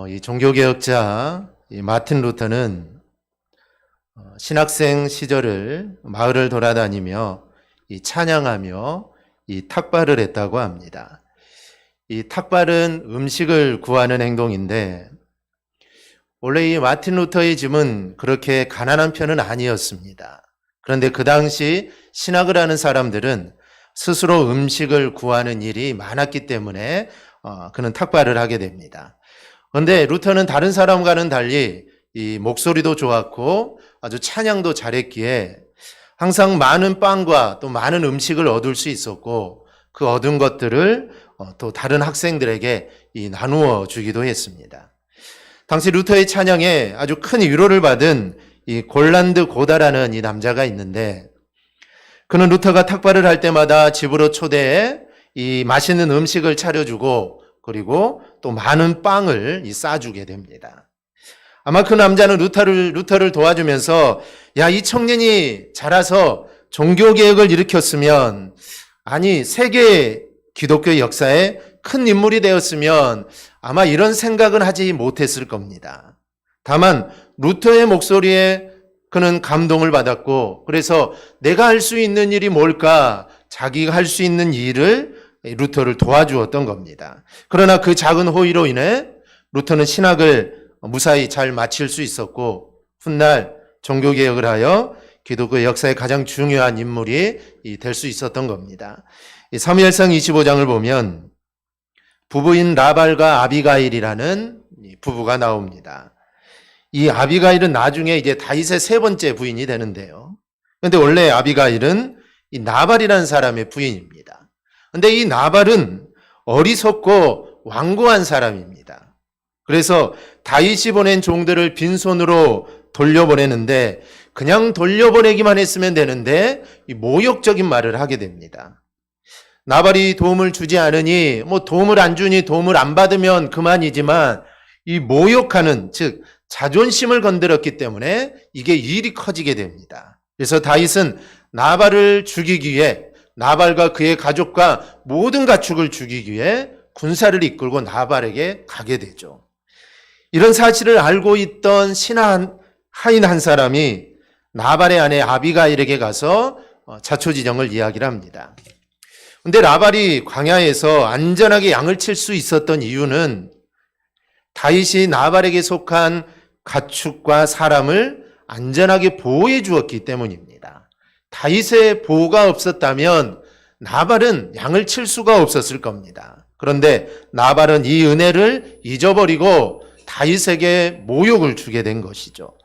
이 종교개혁자 이 마틴 루터는 신학생 시절을 마을을 돌아다니며 이 찬양하며 이 탁발을 했다고 합니다. 이 탁발은 음식을 구하는 행동인데 원래 이 마틴 루터의 집은 그렇게 가난한 편은 아니었습니다. 그런데 그 당시 신학을 하는 사람들은 스스로 음식을 구하는 일이 많았기 때문에 그는 탁발을 하게 됩니다. 그런데 루터는 다른 사람과는 달리 이 목소리도 좋았고 아주 찬양도 잘했기에 항상 많은 빵과 또 많은 음식을 얻을 수 있었고 그 얻은 것들을 또 다른 학생들에게 나누어 주기도 했습니다. 당시 루터의 찬양에 아주 큰 위로를 받은 이 골란드 고다라는 이 남자가 있는데 그는 루터가 탁발을 할 때마다 집으로 초대해 이 맛있는 음식을 차려주고 그리고 또 많은 빵을 싸주게 됩니다. 아마 그 남자는 루터를 도와주면서 이 청년이 자라서 종교개혁을 일으켰으면 세계 기독교 역사에 큰 인물이 되었으면 아마 이런 생각은 하지 못했을 겁니다. 다만 루터의 목소리에 그는 감동을 받았고 그래서 내가 할 수 있는 일이 뭘까? 자기가 할 수 있는 일을 루터를 도와주었던 겁니다. 그러나 그 작은 호의로 인해 루터는 신학을 무사히 잘 마칠 수 있었고 훗날 종교개혁을 하여 기독교 역사의 가장 중요한 인물이 될 수 있었던 겁니다. 사무엘상 25장을 보면 부부인 라발과 아비가일이라는 부부가 나옵니다. 이 아비가일은 나중에 이제 다윗의 세 번째 부인이 되는데요. 그런데 원래 아비가일은 이 나발이라는 사람의 부인입니다. 그런데 이 나발은 어리석고 완고한 사람입니다. 그래서 다윗이 보낸 종들을 빈손으로 돌려보내는데 그냥 돌려보내기만 했으면 되는데 이 모욕적인 말을 하게 됩니다. 나발이 도움을 주지 않으니 도움을 안 주니 도움을 안 받으면 그만이지만 이 모욕하는 즉 자존심을 건드렸기 때문에 이게 일이 커지게 됩니다. 그래서 다윗은 나발을 죽이기 위해 나발과 그의 가족과 모든 가축을 죽이기 위해 군사를 이끌고 나발에게 가게 되죠. 이런 사실을 알고 있던 하인 한 사람이 나발의 아내 아비가일에게 가서 자초지정을 이야기를 합니다. 그런데 나발이 광야에서 안전하게 양을 칠 수 있었던 이유는 다윗이 나발에게 속한 가축과 사람을 안전하게 보호해 주었기 때문입니다. 다윗의 보호가 없었다면 나발은 양을 칠 수가 없었을 겁니다. 그런데 나발은 이 은혜를 잊어버리고 다윗에게 모욕을 주게 된 것이죠.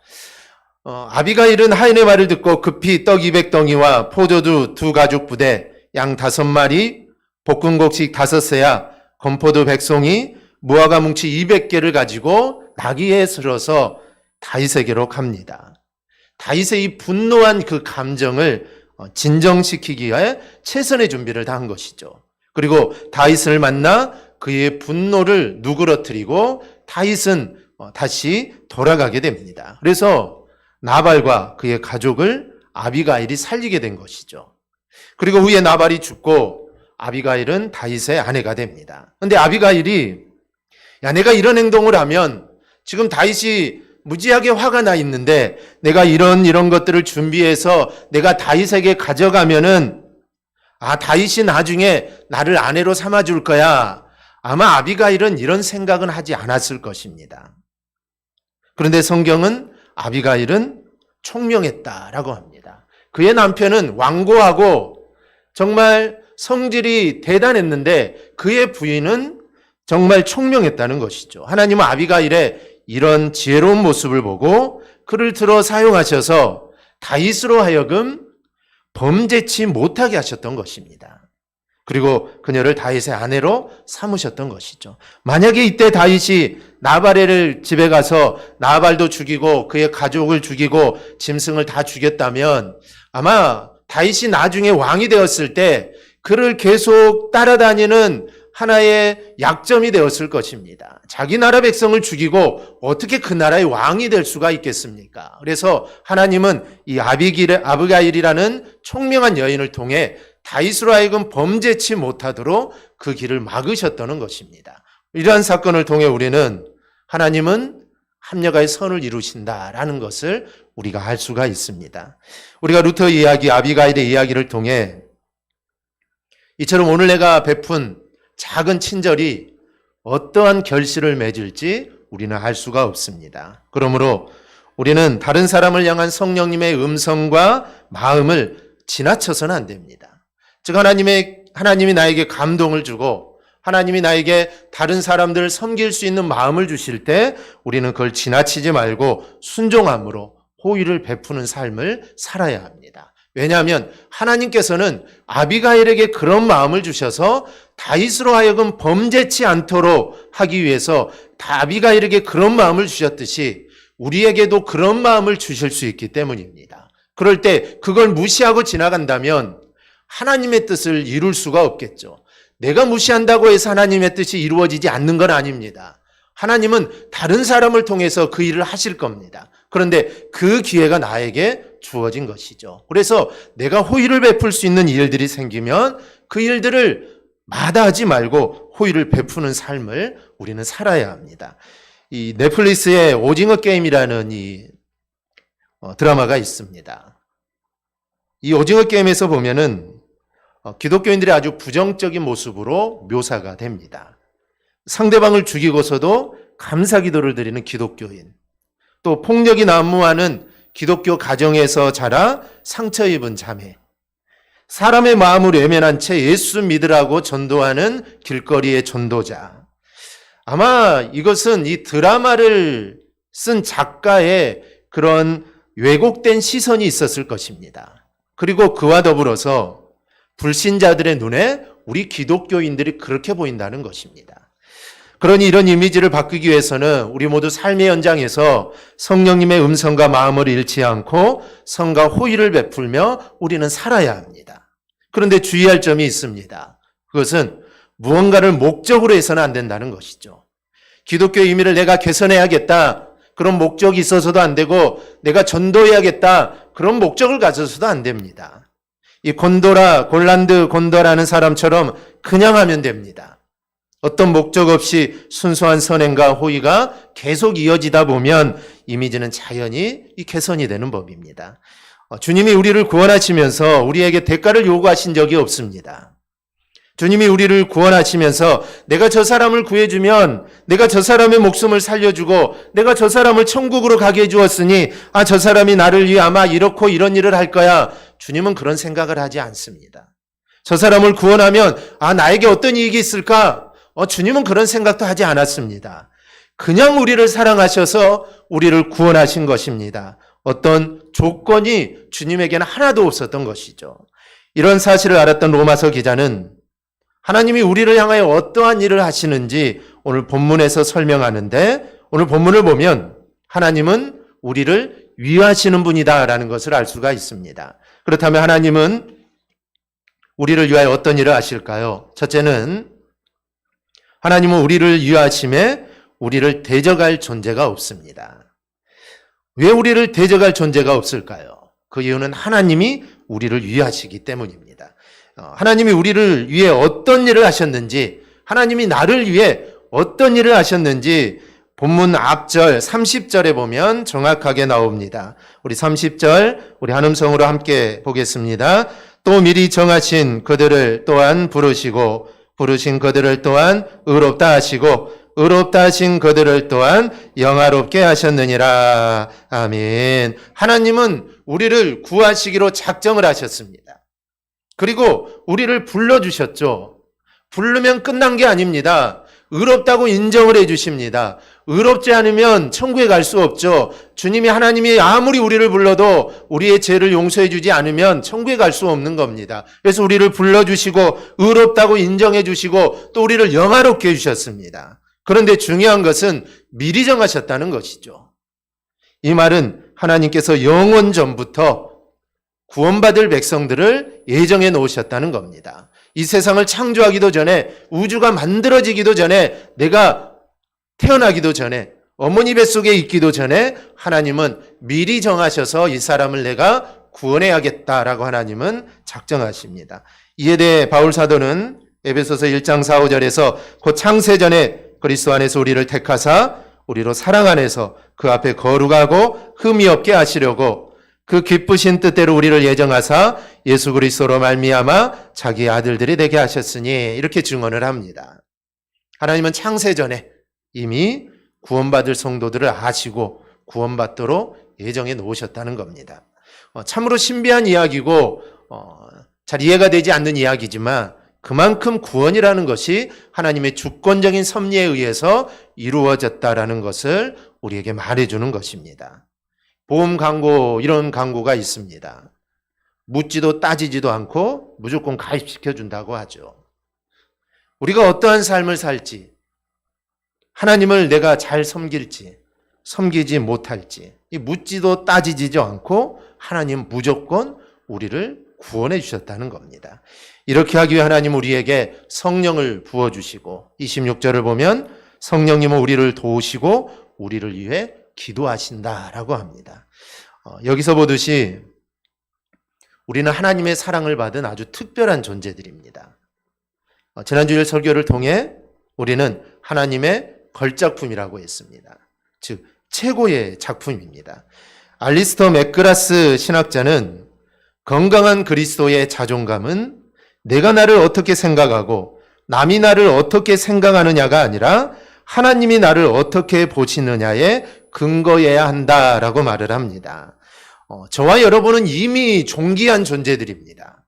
아비가일은 하인의 말을 듣고 급히 떡 200덩이와 포도주 2가죽 부대, 양 5마리, 볶음곡식 5세야, 건포도 100송이, 무화과 뭉치 200개를 가지고 나귀에 실어서 다윗에게로 갑니다. 다윗의 이 분노한 그 감정을 진정시키기 위해 최선의 준비를 다한 것이죠. 그리고 다윗을 만나 그의 분노를 누그러뜨리고 다윗은 다시 돌아가게 됩니다. 그래서 나발과 그의 가족을 아비가일이 살리게 된 것이죠. 그리고 후에 나발이 죽고 아비가일은 다윗의 아내가 됩니다. 그런데 아비가일이 내가 이런 행동을 하면 지금 다윗이 무지하게 화가 나 있는데 내가 이런 것들을 준비해서 내가 다윗에게 가져가면은 다윗이 나중에 나를 아내로 삼아줄 거야. 아마 아비가일은 이런 생각은 하지 않았을 것입니다. 그런데 성경은 아비가일은 총명했다라고 합니다. 그의 남편은 완고하고 정말 성질이 대단했는데 그의 부인은 정말 총명했다는 것이죠. 하나님은 아비가일의 이런 지혜로운 모습을 보고 그를 들어 사용하셔서 다윗으로 하여금 범죄치 못하게 하셨던 것입니다. 그리고 그녀를 다윗의 아내로 삼으셨던 것이죠. 만약에 이때 다윗이 나발의 집에 가서 나발도 죽이고 그의 가족을 죽이고 짐승을 다 죽였다면 아마 다윗이 나중에 왕이 되었을 때 그를 계속 따라다니는 하나의 약점이 되었을 것입니다. 자기 나라 백성을 죽이고 어떻게 그 나라의 왕이 될 수가 있겠습니까? 그래서 하나님은 이 아비가일이라는 총명한 여인을 통해 다윗으로 하여금 범죄치 못하도록 그 길을 막으셨다는 것입니다. 이러한 사건을 통해 우리는 하나님은 합력하여 선을 이루신다라는 것을 우리가 알 수가 있습니다. 우리가 루터 이야기, 아비가일의 이야기를 통해 이처럼 오늘 내가 베푼 작은 친절이 어떠한 결실을 맺을지 우리는 알 수가 없습니다. 그러므로 우리는 다른 사람을 향한 성령님의 음성과 마음을 지나쳐서는 안 됩니다. 즉 하나님이 나에게 감동을 주고 하나님이 나에게 다른 사람들을 섬길 수 있는 마음을 주실 때 우리는 그걸 지나치지 말고 순종함으로 호의를 베푸는 삶을 살아야 합니다. 왜냐하면 하나님께서는 아비가일에게 그런 마음을 주셔서 다윗으로 하여금 범죄치 않도록 하기 위해서 아비가일에게 그런 마음을 주셨듯이 우리에게도 그런 마음을 주실 수 있기 때문입니다. 그럴 때 그걸 무시하고 지나간다면 하나님의 뜻을 이룰 수가 없겠죠. 내가 무시한다고 해서 하나님의 뜻이 이루어지지 않는 건 아닙니다. 하나님은 다른 사람을 통해서 그 일을 하실 겁니다. 그런데 그 기회가 나에게 주어진 것이죠. 그래서 내가 호의를 베풀 수 있는 일들이 생기면 그 일들을 마다하지 말고 호의를 베푸는 삶을 우리는 살아야 합니다. 이 넷플릭스의 오징어 게임이라는 이 드라마가 있습니다. 이 오징어 게임에서 보면은 기독교인들이 아주 부정적인 모습으로 묘사가 됩니다. 상대방을 죽이고서도 감사 기도를 드리는 기독교인, 또 폭력이 난무하는 기독교 가정에서 자라 상처 입은 자매, 사람의 마음을 외면한 채 예수 믿으라고 전도하는 길거리의 전도자. 아마 이것은 이 드라마를 쓴 작가의 그런 왜곡된 시선이 있었을 것입니다. 그리고 그와 더불어서 불신자들의 눈에 우리 기독교인들이 그렇게 보인다는 것입니다. 그러니 이런 이미지를 바꾸기 위해서는 우리 모두 삶의 현장에서 성령님의 음성과 마음을 잃지 않고 선과 호의를 베풀며 우리는 살아야 합니다. 그런데 주의할 점이 있습니다. 그것은 무언가를 목적으로 해서는 안 된다는 것이죠. 기독교의 의미를 내가 개선해야겠다, 그런 목적이 있어서도 안 되고 내가 전도해야겠다, 그런 목적을 가져서도 안 됩니다. 이 골란드 곤도라는 사람처럼 그냥 하면 됩니다. 어떤 목적 없이 순수한 선행과 호의가 계속 이어지다 보면 이미지는 자연히 개선이 되는 법입니다. 주님이 우리를 구원하시면서 우리에게 대가를 요구하신 적이 없습니다. 주님이 우리를 구원하시면서 내가 저 사람을 구해주면 내가 저 사람의 목숨을 살려주고 내가 저 사람을 천국으로 가게 해주었으니 저 사람이 나를 위해 아마 이렇고 이런 일을 할 거야. 주님은 그런 생각을 하지 않습니다. 저 사람을 구원하면 나에게 어떤 이익이 있을까? 주님은 그런 생각도 하지 않았습니다. 그냥 우리를 사랑하셔서 우리를 구원하신 것입니다. 어떤 조건이 주님에게는 하나도 없었던 것이죠. 이런 사실을 알았던 로마서 기자는 하나님이 우리를 향하여 어떠한 일을 하시는지 오늘 본문에서 설명하는데, 오늘 본문을 보면 하나님은 우리를 위하시는 분이다라는 것을 알 수가 있습니다. 그렇다면 하나님은 우리를 위하여 어떤 일을 하실까요? 첫째는 하나님은 우리를 위하심에 우리를 대적할 존재가 없습니다. 왜 우리를 대적할 존재가 없을까요? 그 이유는 하나님이 우리를 위하시기 때문입니다. 하나님이 우리를 위해 어떤 일을 하셨는지, 하나님이 나를 위해 어떤 일을 하셨는지 본문 앞절 30절에 보면 정확하게 나옵니다. 우리 30절 우리 한음성으로 함께 보겠습니다. 또 미리 정하신 그들을 또한 부르시고 부르신 그들을 또한 의롭다 하시고 의롭다 하신 그들을 또한 영화롭게 하셨느니라. 아멘. 하나님은 우리를 구하시기로 작정을 하셨습니다. 그리고 우리를 불러주셨죠. 부르면 끝난 게 아닙니다. 의롭다고 인정을 해주십니다. 의롭지 않으면 천국에 갈 수 없죠. 하나님이 아무리 우리를 불러도 우리의 죄를 용서해 주지 않으면 천국에 갈 수 없는 겁니다. 그래서 우리를 불러주시고 의롭다고 인정해 주시고 또 우리를 영화롭게 해주셨습니다. 그런데 중요한 것은 미리 정하셨다는 것이죠. 이 말은 하나님께서 영원 전부터 구원받을 백성들을 예정해 놓으셨다는 겁니다. 이 세상을 창조하기도 전에, 우주가 만들어지기도 전에, 내가 태어나기도 전에, 어머니 뱃속에 있기도 전에 하나님은 미리 정하셔서 이 사람을 내가 구원해야겠다라고 하나님은 작정하십니다. 이에 대해 바울 사도는 에베소서 1장 4, 5절에서 곧 창세 전에 그리스도 안에서 우리를 택하사 우리로 사랑 안에서 그 앞에 거룩하고 흠이 없게 하시려고 그 기쁘신 뜻대로 우리를 예정하사 예수 그리스도로 말미암아 자기 아들들이 되게 하셨으니 이렇게 증언을 합니다. 하나님은 창세전에 이미 구원받을 성도들을 아시고 구원받도록 예정해 놓으셨다는 겁니다. 참으로 신비한 이야기고 잘 이해가 되지 않는 이야기지만 그만큼 구원이라는 것이 하나님의 주권적인 섭리에 의해서 이루어졌다라는 것을 우리에게 말해주는 것입니다. 보험 광고, 이런 광고가 있습니다. 묻지도 따지지도 않고 무조건 가입시켜준다고 하죠. 우리가 어떠한 삶을 살지, 하나님을 내가 잘 섬길지, 섬기지 못할지, 묻지도 따지지도 않고 하나님 무조건 우리를 구원해 주셨다는 겁니다. 이렇게 하기 위해 하나님 우리에게 성령을 부어주시고 26절을 보면 성령님은 우리를 도우시고 우리를 위해 기도하신다라고 합니다. 여기서 보듯이 우리는 하나님의 사랑을 받은 아주 특별한 존재들입니다. 지난주일 설교를 통해 우리는 하나님의 걸작품이라고 했습니다. 즉 최고의 작품입니다. 알리스터 맥그라스 신학자는 건강한 그리스도의 자존감은 내가 나를 어떻게 생각하고 남이 나를 어떻게 생각하느냐가 아니라 하나님이 나를 어떻게 보시느냐에 근거해야 한다라고 말을 합니다. 저와 여러분은 이미 존귀한 존재들입니다.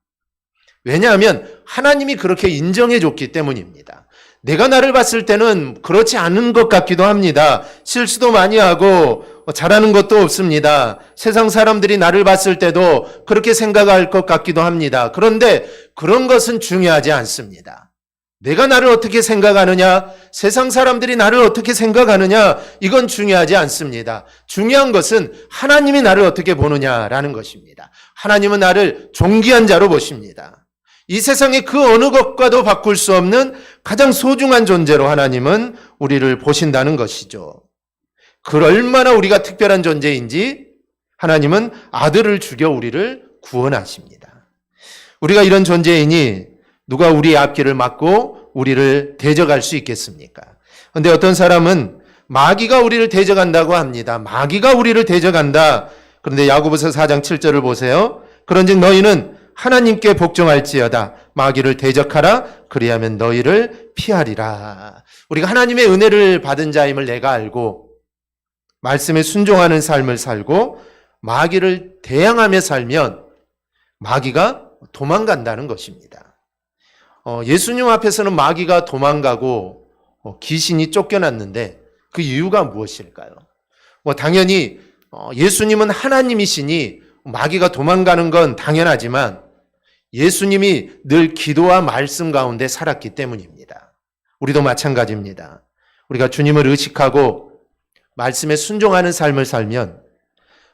왜냐하면 하나님이 그렇게 인정해 줬기 때문입니다. 내가 나를 봤을 때는 그렇지 않은 것 같기도 합니다. 실수도 많이 하고 잘하는 것도 없습니다. 세상 사람들이 나를 봤을 때도 그렇게 생각할 것 같기도 합니다. 그런데 그런 것은 중요하지 않습니다. 내가 나를 어떻게 생각하느냐, 세상 사람들이 나를 어떻게 생각하느냐, 이건 중요하지 않습니다. 중요한 것은 하나님이 나를 어떻게 보느냐라는 것입니다. 하나님은 나를 존귀한 자로 보십니다. 이 세상의 그 어느 것과도 바꿀 수 없는 가장 소중한 존재로 하나님은 우리를 보신다는 것이죠. 그 얼마나 우리가 특별한 존재인지 하나님은 아들을 죽여 우리를 구원하십니다. 우리가 이런 존재이니 누가 우리의 앞길을 막고 우리를 대적할 수 있겠습니까? 그런데 어떤 사람은 마귀가 우리를 대적한다고 합니다. 마귀가 우리를 대적한다. 그런데 야고보서 4장 7절을 보세요. 그런즉 너희는 하나님께 복종할지어다. 마귀를 대적하라. 그리하면 너희를 피하리라. 우리가 하나님의 은혜를 받은 자임을 내가 알고 말씀에 순종하는 삶을 살고 마귀를 대항하며 살면 마귀가 도망간다는 것입니다. 예수님 앞에서는 마귀가 도망가고 귀신이 쫓겨났는데 그 이유가 무엇일까요? 당연히 예수님은 하나님이시니 마귀가 도망가는 건 당연하지만 예수님이 늘 기도와 말씀 가운데 살았기 때문입니다. 우리도 마찬가지입니다. 우리가 주님을 의식하고 말씀에 순종하는 삶을 살면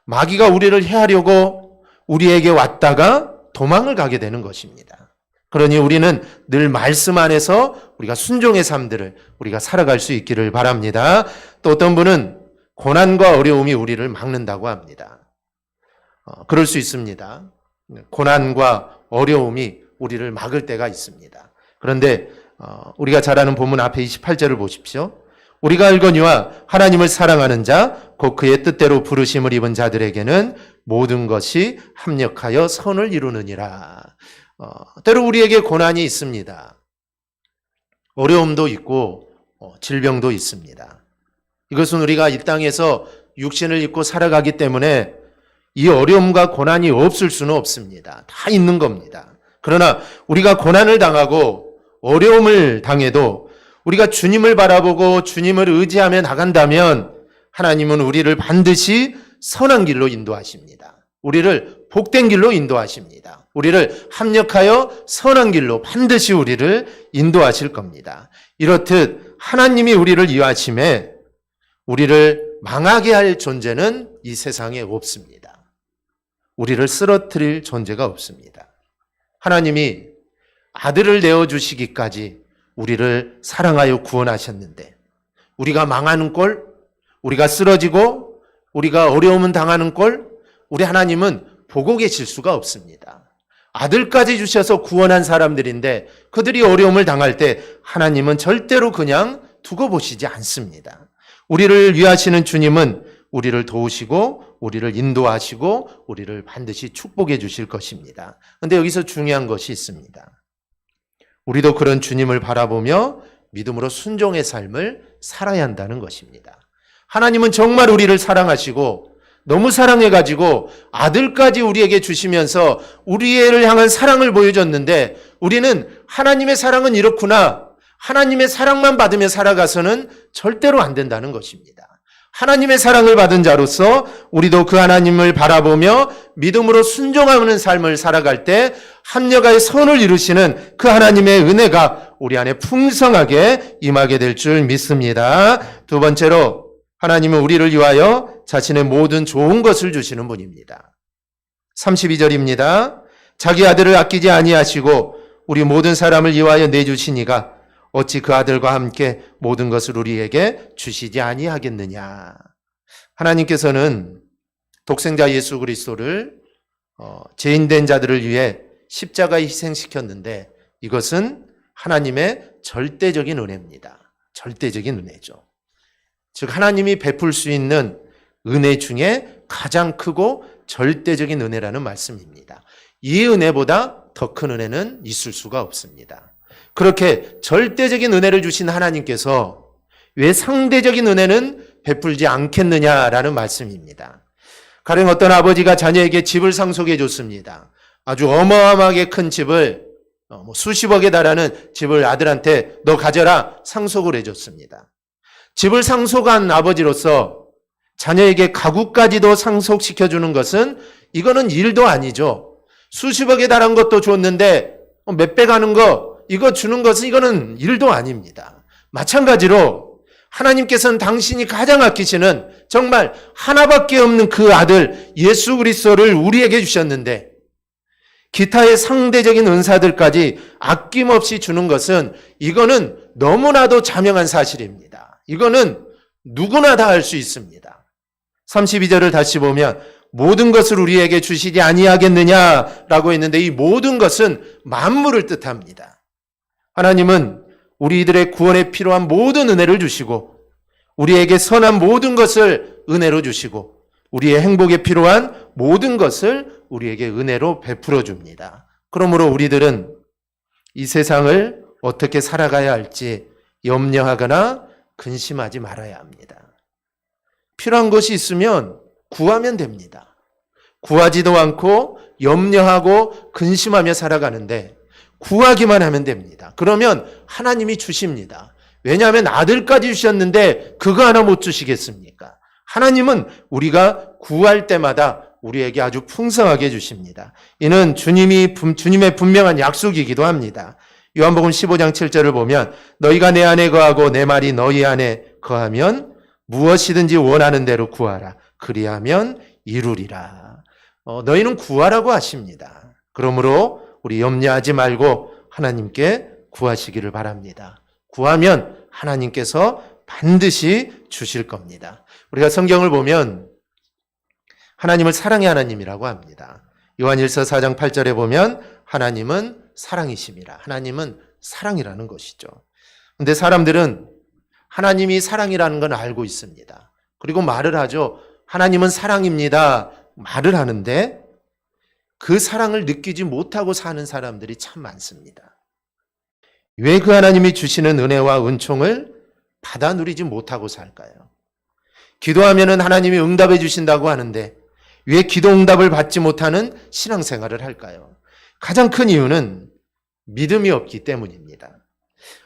마귀가 우리를 해하려고 우리에게 왔다가 도망을 가게 되는 것입니다. 그러니 우리는 늘 말씀 안에서 우리가 순종의 삶들을 우리가 살아갈 수 있기를 바랍니다. 또 어떤 분은 고난과 어려움이 우리를 막는다고 합니다. 그럴 수 있습니다. 고난과 어려움이 우리를 막을 때가 있습니다. 그런데 우리가 잘 아는 본문 앞에 28절을 보십시오. 우리가 알거니와 하나님을 사랑하는 자 곧 그의 뜻대로 부르심을 입은 자들에게는 모든 것이 합력하여 선을 이루느니라. 때로 우리에게 고난이 있습니다. 어려움도 있고 질병도 있습니다. 이것은 우리가 이 땅에서 육신을 입고 살아가기 때문에 이 어려움과 고난이 없을 수는 없습니다. 다 있는 겁니다. 그러나 우리가 고난을 당하고 어려움을 당해도 우리가 주님을 바라보고 주님을 의지하며 나간다면 하나님은 우리를 반드시 선한 길로 인도하십니다. 우리를 복된 길로 인도하십니다. 우리를 합력하여 선한 길로 반드시 우리를 인도하실 겁니다. 이렇듯 하나님이 우리를 이해하심에 우리를 망하게 할 존재는 이 세상에 없습니다. 우리를 쓰러뜨릴 존재가 없습니다. 하나님이 아들을 내어주시기까지 우리를 사랑하여 구원하셨는데 우리가 망하는 꼴, 우리가 쓰러지고 우리가 어려움은 당하는 꼴 우리 하나님은 보고 계실 수가 없습니다. 아들까지 주셔서 구원한 사람들인데 그들이 어려움을 당할 때 하나님은 절대로 그냥 두고 보시지 않습니다. 우리를 위하시는 주님은 우리를 도우시고 우리를 인도하시고 우리를 반드시 축복해 주실 것입니다. 그런데 여기서 중요한 것이 있습니다. 우리도 그런 주님을 바라보며 믿음으로 순종의 삶을 살아야 한다는 것입니다. 하나님은 정말 우리를 사랑하시고 너무 사랑해가지고 아들까지 우리에게 주시면서 우리를 향한 사랑을 보여줬는데 우리는 하나님의 사랑은 이렇구나, 하나님의 사랑만 받으며 살아가서는 절대로 안 된다는 것입니다. 하나님의 사랑을 받은 자로서 우리도 그 하나님을 바라보며 믿음으로 순종하는 삶을 살아갈 때 합력하여 선을 이루시는 그 하나님의 은혜가 우리 안에 풍성하게 임하게 될 줄 믿습니다. 두 번째로, 하나님은 우리를 위하여 자신의 모든 좋은 것을 주시는 분입니다. 32절입니다. 자기 아들을 아끼지 아니하시고 우리 모든 사람을 위하여 내주시니가 어찌 그 아들과 함께 모든 것을 우리에게 주시지 아니하겠느냐. 하나님께서는 독생자 예수 그리스도를 죄인된 자들을 위해 십자가에 희생시켰는데 이것은 하나님의 절대적인 은혜입니다. 절대적인 은혜죠. 즉 하나님이 베풀 수 있는 은혜 중에 가장 크고 절대적인 은혜라는 말씀입니다. 이 은혜보다 더 큰 은혜는 있을 수가 없습니다. 그렇게 절대적인 은혜를 주신 하나님께서 왜 상대적인 은혜는 베풀지 않겠느냐라는 말씀입니다. 가령 어떤 아버지가 자녀에게 집을 상속해 줬습니다. 아주 어마어마하게 큰 집을 수십억에 달하는 집을 아들한테 너 가져라 상속을 해줬습니다. 집을 상속한 아버지로서 자녀에게 가구까지도 상속시켜주는 것은 이거는 일도 아니죠. 수십억에 달한 것도 줬는데 몇 배 가는 거 이거 주는 것은 이거는 일도 아닙니다. 마찬가지로 하나님께서는 당신이 가장 아끼시는 정말 하나밖에 없는 그 아들 예수 그리스도를 우리에게 주셨는데 기타의 상대적인 은사들까지 아낌없이 주는 것은 이거는 너무나도 자명한 사실입니다. 이거는 누구나 다 할 수 있습니다. 32절을 다시 보면 모든 것을 우리에게 주시지 아니하겠느냐라고 했는데 이 모든 것은 만물을 뜻합니다. 하나님은 우리들의 구원에 필요한 모든 은혜를 주시고 우리에게 선한 모든 것을 은혜로 주시고 우리의 행복에 필요한 모든 것을 우리에게 은혜로 베풀어 줍니다. 그러므로 우리들은 이 세상을 어떻게 살아가야 할지 염려하거나 근심하지 말아야 합니다. 필요한 것이 있으면 구하면 됩니다. 구하지도 않고 염려하고 근심하며 살아가는데 구하기만 하면 됩니다. 그러면 하나님이 주십니다. 왜냐하면 아들까지 주셨는데 그거 하나 못 주시겠습니까? 하나님은 우리가 구할 때마다 우리에게 아주 풍성하게 주십니다. 이는 주님의 분명한 약속이기도 합니다. 요한복음 15장 7절을 보면 너희가 내 안에 거하고 내 말이 너희 안에 거하면 무엇이든지 원하는 대로 구하라. 그리하면 이루리라. 너희는 구하라고 하십니다. 그러므로 우리 염려하지 말고 하나님께 구하시기를 바랍니다. 구하면 하나님께서 반드시 주실 겁니다. 우리가 성경을 보면 하나님을 사랑의 하나님이라고 합니다. 요한일서 4장 8절에 보면 하나님은 사랑이심이라. 하나님은 사랑이라는 것이죠. 그런데 사람들은 하나님이 사랑이라는 건 알고 있습니다. 그리고 말을 하죠. 하나님은 사랑입니다. 말을 하는데 그 사랑을 느끼지 못하고 사는 사람들이 참 많습니다. 왜 그 하나님이 주시는 은혜와 은총을 받아 누리지 못하고 살까요? 기도하면은 하나님이 응답해 주신다고 하는데 왜 기도 응답을 받지 못하는 신앙생활을 할까요? 가장 큰 이유는 믿음이 없기 때문입니다.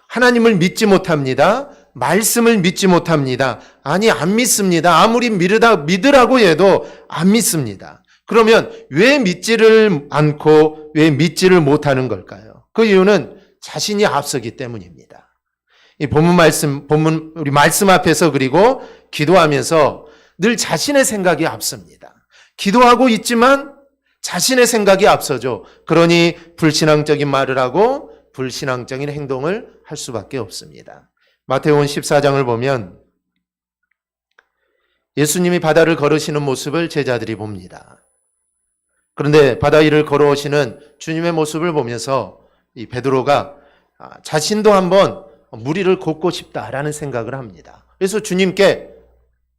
하나님을 믿지 못합니다. 말씀을 믿지 못합니다. 아니, 안 믿습니다. 아무리 믿으라고 해도 안 믿습니다. 그러면 왜 믿지를 않고 왜 믿지를 못하는 걸까요? 그 이유는 자신이 앞서기 때문입니다. 이 우리 말씀 앞에서 그리고 기도하면서 늘 자신의 생각이 앞섭니다. 기도하고 있지만 자신의 생각이 앞서죠. 그러니 불신앙적인 말을 하고 불신앙적인 행동을 할 수밖에 없습니다. 마태복음 14장을 보면 예수님이 바다를 걸으시는 모습을 제자들이 봅니다. 그런데 바다 위를 걸어오시는 주님의 모습을 보면서 이 베드로가 자신도 한번 물 위를 걷고 싶다라는 생각을 합니다. 그래서 주님께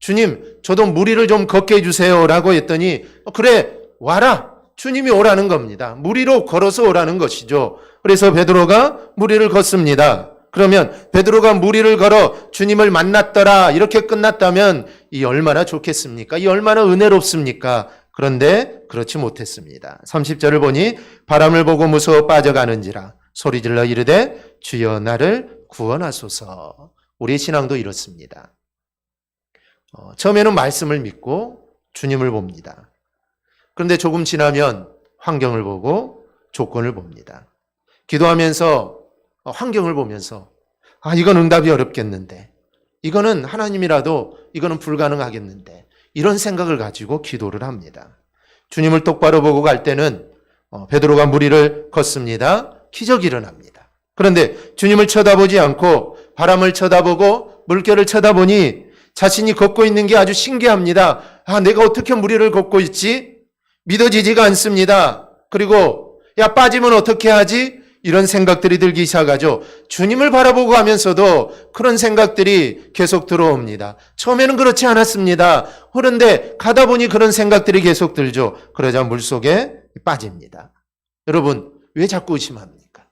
주님, 저도 무리를 좀 걷게 해주세요 라고 했더니 그래, 와라. 주님이 오라는 겁니다. 무리로 걸어서 오라는 것이죠. 그래서 베드로가 무리를 걷습니다. 그러면 베드로가 무리를 걸어 주님을 만났더라 이렇게 끝났다면 이 얼마나 좋겠습니까? 이 얼마나 은혜롭습니까? 그런데 그렇지 못했습니다. 30절을 보니 바람을 보고 무서워 빠져가는지라 소리질러 이르되 주여 나를 구원하소서. 우리의 신앙도 이렇습니다. 처음에는 말씀을 믿고 주님을 봅니다. 그런데 조금 지나면 환경을 보고 조건을 봅니다. 기도하면서 환경을 보면서 이건 응답이 어렵겠는데, 이거는 하나님이라도 이거는 불가능하겠는데, 이런 생각을 가지고 기도를 합니다. 주님을 똑바로 보고 갈 때는 베드로가 무리를 걷습니다. 기적이 일어납니다. 그런데 주님을 쳐다보지 않고 바람을 쳐다보고 물결을 쳐다보니 자신이 걷고 있는 게 아주 신기합니다. 내가 어떻게 무리를 걷고 있지? 믿어지지가 않습니다. 그리고 빠지면 어떻게 하지? 이런 생각들이 들기 시작하죠. 주님을 바라보고 가면서도 그런 생각들이 계속 들어옵니다. 처음에는 그렇지 않았습니다. 그런데 가다 보니 그런 생각들이 계속 들죠. 그러자 물속에 빠집니다. 여러분, 왜 자꾸 의심합니까?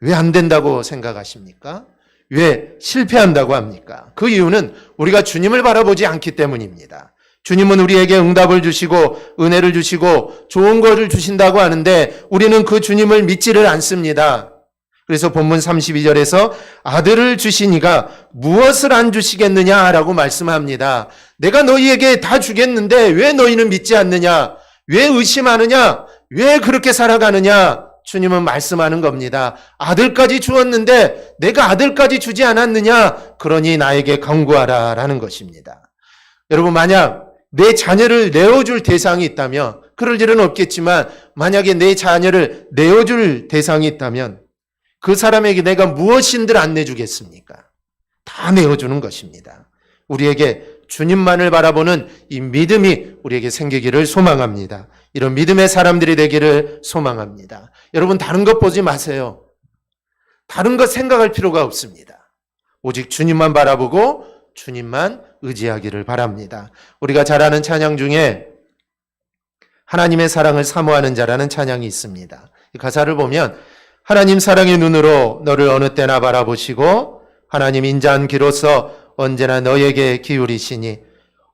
왜 안 된다고 생각하십니까? 왜 실패한다고 합니까? 그 이유는 우리가 주님을 바라보지 않기 때문입니다. 주님은 우리에게 응답을 주시고 은혜를 주시고 좋은 것을 주신다고 하는데 우리는 그 주님을 믿지를 않습니다. 그래서 본문 32절에서 아들을 주시니가 무엇을 안 주시겠느냐라고 말씀합니다. 내가 너희에게 다 주겠는데 왜 너희는 믿지 않느냐? 왜 의심하느냐? 왜 그렇게 살아가느냐? 주님은 말씀하는 겁니다. 아들까지 주었는데 내가 아들까지 주지 않았느냐? 그러니 나에게 간구하라 라는 것입니다. 여러분, 만약 내 자녀를 내어줄 대상이 있다면, 그럴 일은 없겠지만 만약에 내 자녀를 내어줄 대상이 있다면 그 사람에게 내가 무엇인들 안 내주겠습니까? 다 내어주는 것입니다. 우리에게 주님만을 바라보는 이 믿음이 우리에게 생기기를 소망합니다. 이런 믿음의 사람들이 되기를 소망합니다. 여러분, 다른 것 보지 마세요. 다른 것 생각할 필요가 없습니다. 오직 주님만 바라보고 주님만 의지하기를 바랍니다. 우리가 잘 아는 찬양 중에 하나님의 사랑을 사모하는 자라는 찬양이 있습니다. 이 가사를 보면 하나님 사랑의 눈으로 너를 어느 때나 바라보시고 하나님 인자한 귀로서 언제나 너에게 기울이시니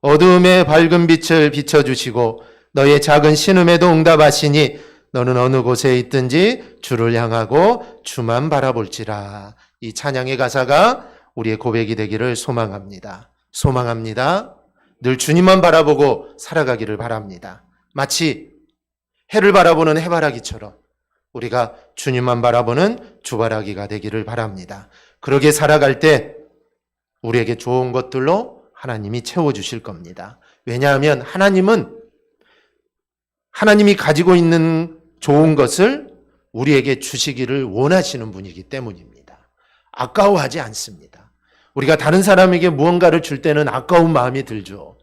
어두움에 밝은 빛을 비춰주시고 너의 작은 신음에도 응답하시니 너는 어느 곳에 있든지 주를 향하고 주만 바라볼지라. 이 찬양의 가사가 우리의 고백이 되기를 소망합니다. 소망합니다. 늘 주님만 바라보고 살아가기를 바랍니다. 마치 해를 바라보는 해바라기처럼 우리가 주님만 바라보는 주바라기가 되기를 바랍니다. 그러게 살아갈 때 우리에게 좋은 것들로 하나님이 채워주실 겁니다. 왜냐하면 하나님이 가지고 있는 좋은 것을 우리에게 주시기를 원하시는 분이기 때문입니다. 아까워하지 않습니다. 우리가 다른 사람에게 무언가를 줄 때는 아까운 마음이 들죠.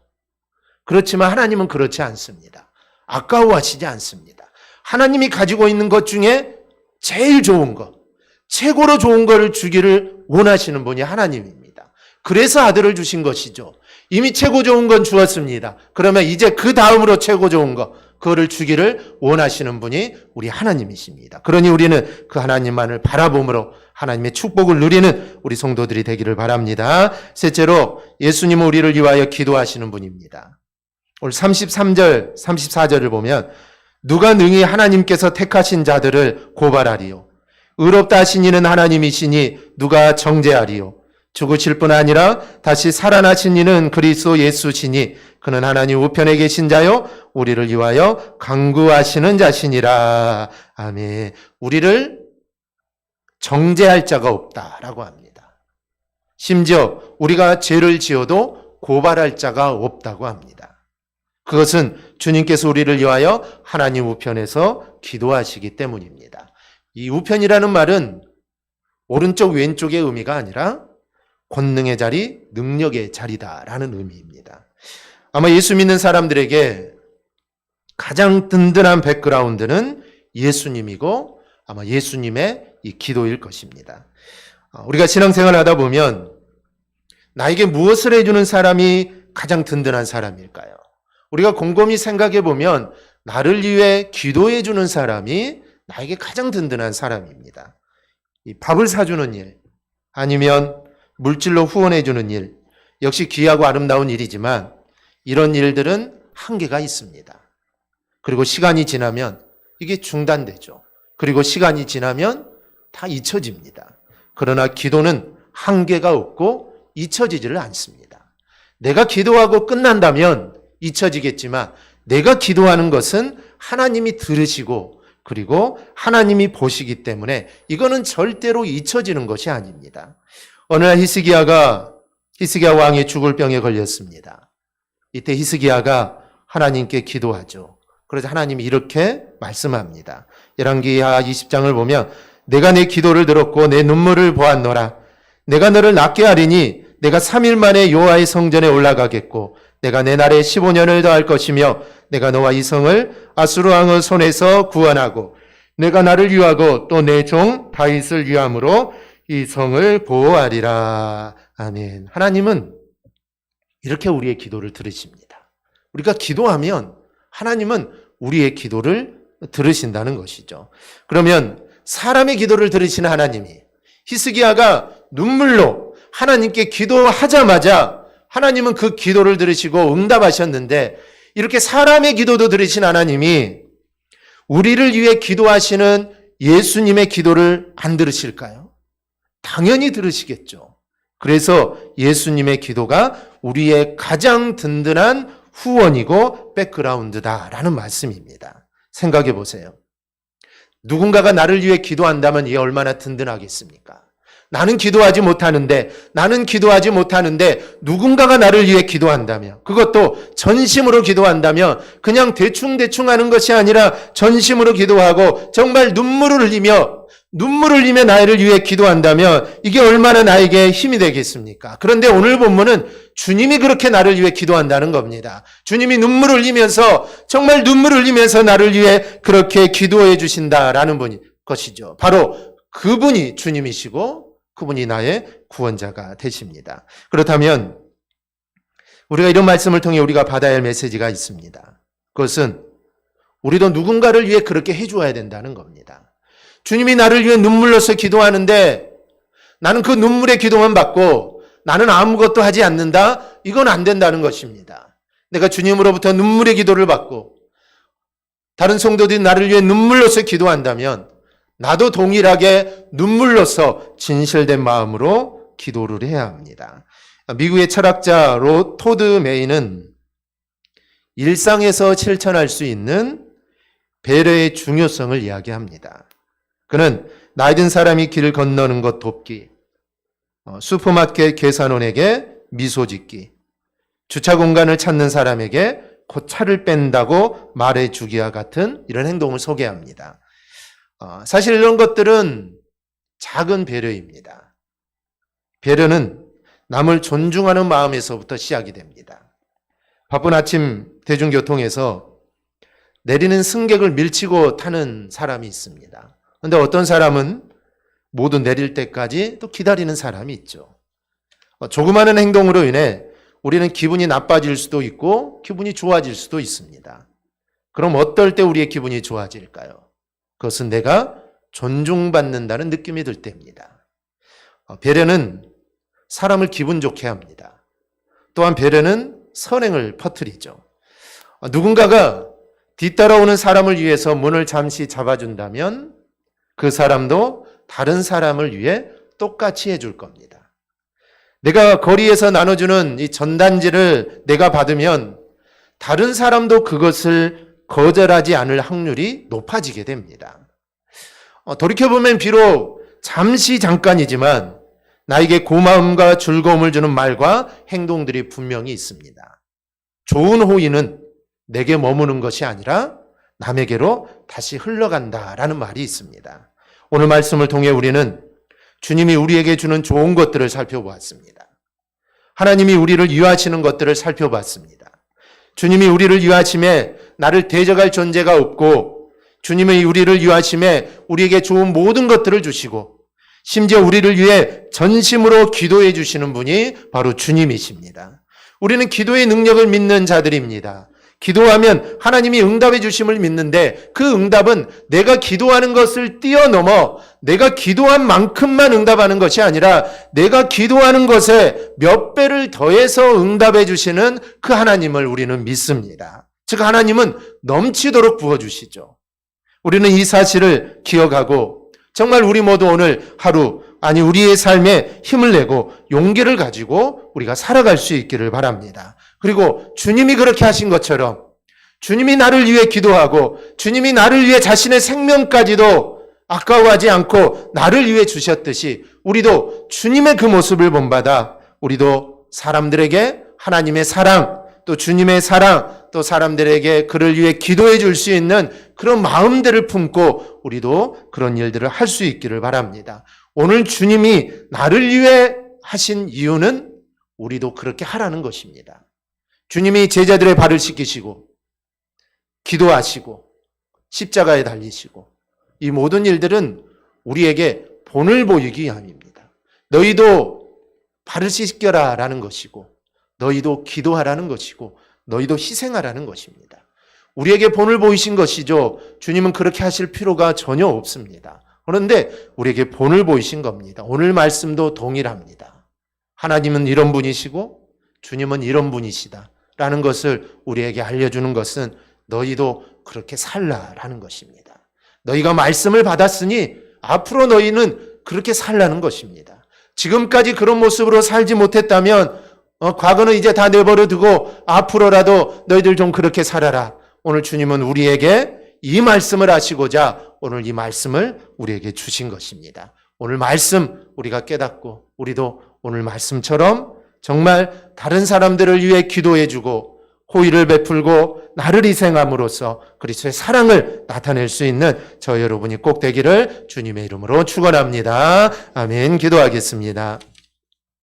그렇지만 하나님은 그렇지 않습니다. 아까워하시지 않습니다. 하나님이 가지고 있는 것 중에 제일 좋은 것, 최고로 좋은 것을 주기를 원하시는 분이 하나님입니다. 그래서 아들을 주신 것이죠. 이미 최고 좋은 건 주었습니다. 그러면 이제 그 다음으로 최고 좋은 것, 그거를 주기를 원하시는 분이 우리 하나님이십니다. 그러니 우리는 그 하나님만을 바라봄으로 하나님의 축복을 누리는 우리 성도들이 되기를 바랍니다. 셋째로 예수님은 우리를 위하여 기도하시는 분입니다. 오늘 33절, 34절을 보면 누가 능히 하나님께서 택하신 자들을 고발하리요. 의롭다 하신 이는 하나님이시니 누가 정죄하리요. 죽으실 뿐 아니라 다시 살아나신 이는 그리스도 예수시니 그는 하나님 우편에 계신 자요 우리를 위하여 간구하시는 자시니라. 아멘. 우리를 정죄할 자가 없다라고 합니다. 심지어 우리가 죄를 지어도 고발할 자가 없다고 합니다. 그것은 주님께서 우리를 위하여 하나님 우편에서 기도하시기 때문입니다. 이 우편이라는 말은 오른쪽 왼쪽의 의미가 아니라 권능의 자리, 능력의 자리다라는 의미입니다. 아마 예수 믿는 사람들에게 가장 든든한 백그라운드는 예수님이고 아마 예수님의 이 기도일 것입니다. 우리가 신앙생활을 하다 보면 나에게 무엇을 해주는 사람이 가장 든든한 사람일까요? 우리가 곰곰이 생각해 보면 나를 위해 기도해 주는 사람이 나에게 가장 든든한 사람입니다. 이 밥을 사주는 일, 아니면 물질로 후원해 주는 일, 역시 귀하고 아름다운 일이지만 이런 일들은 한계가 있습니다. 그리고 시간이 지나면 이게 중단되죠. 그리고 시간이 지나면 다 잊혀집니다. 그러나 기도는 한계가 없고 잊혀지지를 않습니다. 내가 기도하고 끝난다면 잊혀지겠지만 내가 기도하는 것은 하나님이 들으시고 그리고 하나님이 보시기 때문에 이거는 절대로 잊혀지는 것이 아닙니다. 어느 날 히스기야 왕이 죽을 병에 걸렸습니다. 이때 히스기야가 하나님께 기도하죠. 그래서 하나님이 이렇게 말씀합니다. 열왕기하 20장을 보면 내가 내 기도를 들었고 내 눈물을 보았노라. 내가 너를 낫게 하리니 내가 3일 만에 여호와의 성전에 올라가겠고 내가 내 날에 15년을 더할 것이며 내가 너와 이 성을 아수르 왕의 손에서 구원하고 내가 나를 위하고 또 내 종 다윗을 위함으로 이 성을 보호하리라. 아멘. 하나님은 이렇게 우리의 기도를 들으십니다. 우리가 기도하면 하나님은 우리의 기도를 들으신다는 것이죠. 그러면 사람의 기도를 들으시는 하나님이 히스기야가 눈물로 하나님께 기도하자마자 하나님은 그 기도를 들으시고 응답하셨는데 이렇게 사람의 기도도 들으신 하나님이 우리를 위해 기도하시는 예수님의 기도를 안 들으실까요? 당연히 들으시겠죠. 그래서 예수님의 기도가 우리의 가장 든든한 후원이고 백그라운드다라는 말씀입니다. 생각해 보세요. 누군가가 나를 위해 기도한다면 이게 얼마나 든든하겠습니까? 나는 기도하지 못하는데 누군가가 나를 위해 기도한다면, 그것도 전심으로 기도한다면 그냥 대충 하는 것이 아니라 전심으로 기도하고 정말 눈물을 흘리며 나를 위해 기도한다면 이게 얼마나 나에게 힘이 되겠습니까? 그런데 오늘 본문은 주님이 그렇게 나를 위해 기도한다는 겁니다. 주님이 정말 눈물을 흘리면서 나를 위해 그렇게 기도해 주신다라는 것이죠. 바로 그분이 주님이시고 그분이 나의 구원자가 되십니다. 그렇다면 우리가 이런 말씀을 통해 우리가 받아야 할 메시지가 있습니다. 그것은 우리도 누군가를 위해 그렇게 해줘야 된다는 겁니다. 주님이 나를 위해 눈물로서 기도하는데 나는 그 눈물의 기도만 받고 나는 아무것도 하지 않는다? 이건 안 된다는 것입니다. 내가 주님으로부터 눈물의 기도를 받고 다른 성도들이 나를 위해 눈물로서 기도한다면 나도 동일하게 눈물로서 진실된 마음으로 기도를 해야 합니다. 미국의 철학자 토드 메이는 일상에서 실천할 수 있는 배려의 중요성을 이야기합니다. 그는 나이 든 사람이 길을 건너는 것 돕기, 슈퍼마켓 계산원에게 미소 짓기, 주차 공간을 찾는 사람에게 곧 차를 뺀다고 말해주기와 같은 이런 행동을 소개합니다. 사실 이런 것들은 작은 배려입니다. 배려는 남을 존중하는 마음에서부터 시작이 됩니다. 바쁜 아침 대중교통에서 내리는 승객을 밀치고 타는 사람이 있습니다. 그런데 어떤 사람은 모두 내릴 때까지 또 기다리는 사람이 있죠. 조그마한 행동으로 인해 우리는 기분이 나빠질 수도 있고 기분이 좋아질 수도 있습니다. 그럼 어떨 때 우리의 기분이 좋아질까요? 그것은 내가 존중받는다는 느낌이 들 때입니다. 배려는 사람을 기분 좋게 합니다. 또한 배려는 선행을 퍼뜨리죠. 누군가가 뒤따라오는 사람을 위해서 문을 잠시 잡아준다면 그 사람도 다른 사람을 위해 똑같이 해줄 겁니다. 내가 거리에서 나눠주는 이 전단지를 내가 받으면 다른 사람도 그것을 거절하지 않을 확률이 높아지게 됩니다. 돌이켜보면 비록 잠깐이지만 나에게 고마움과 즐거움을 주는 말과 행동들이 분명히 있습니다. 좋은 호의는 내게 머무는 것이 아니라 남에게로 다시 흘러간다라는 말이 있습니다. 오늘 말씀을 통해 우리는 주님이 우리에게 주는 좋은 것들을 살펴보았습니다. 하나님이 우리를 위하시는 것들을 살펴봤습니다. 주님이 우리를 위하심에 나를 대적할 존재가 없고 주님의 우리를 위하심에 우리에게 좋은 모든 것들을 주시고 심지어 우리를 위해 전심으로 기도해 주시는 분이 바로 주님이십니다. 우리는 기도의 능력을 믿는 자들입니다. 기도하면 하나님이 응답해 주심을 믿는데 그 응답은 내가 기도하는 것을 뛰어넘어 내가 기도한 만큼만 응답하는 것이 아니라 내가 기도하는 것에 몇 배를 더해서 응답해 주시는 그 하나님을 우리는 믿습니다. 즉 하나님은 넘치도록 부어주시죠. 우리는 이 사실을 기억하고 정말 우리 모두 오늘 하루 우리의 삶에 힘을 내고 용기를 가지고 우리가 살아갈 수 있기를 바랍니다. 그리고 주님이 그렇게 하신 것처럼 주님이 나를 위해 기도하고 주님이 나를 위해 자신의 생명까지도 아까워하지 않고 나를 위해 주셨듯이 우리도 주님의 그 모습을 본받아 우리도 사람들에게 하나님의 사랑 또 주님의 사랑 또 사람들에게 그를 위해 기도해 줄 수 있는 그런 마음들을 품고 우리도 그런 일들을 할 수 있기를 바랍니다. 오늘 주님이 나를 위해 하신 이유는 우리도 그렇게 하라는 것입니다. 주님이 제자들의 발을 씻기시고 기도하시고 십자가에 달리시고 이 모든 일들은 우리에게 본을 보이기 위함입니다. 너희도 발을 씻겨라 라는 것이고 너희도 기도하라는 것이고 너희도 희생하라는 것입니다. 우리에게 본을 보이신 것이죠. 주님은 그렇게 하실 필요가 전혀 없습니다. 그런데 우리에게 본을 보이신 겁니다. 오늘 말씀도 동일합니다. 하나님은 이런 분이시고 주님은 이런 분이시다 라는 것을 우리에게 알려주는 것은 너희도 그렇게 살라라는 것입니다. 너희가 말씀을 받았으니 앞으로 너희는 그렇게 살라는 것입니다. 지금까지 그런 모습으로 살지 못했다면 과거는 이제 다 내버려 두고 앞으로라도 너희들 좀 그렇게 살아라. 오늘 주님은 우리에게 이 말씀을 하시고자 오늘 이 말씀을 우리에게 주신 것입니다. 오늘 말씀 우리가 깨닫고 우리도 오늘 말씀처럼 정말 다른 사람들을 위해 기도해주고 호의를 베풀고 나를 희생함으로써 그리스도의 사랑을 나타낼 수 있는 저 여러분이 꼭 되기를 주님의 이름으로 축원합니다. 아멘. 기도하겠습니다.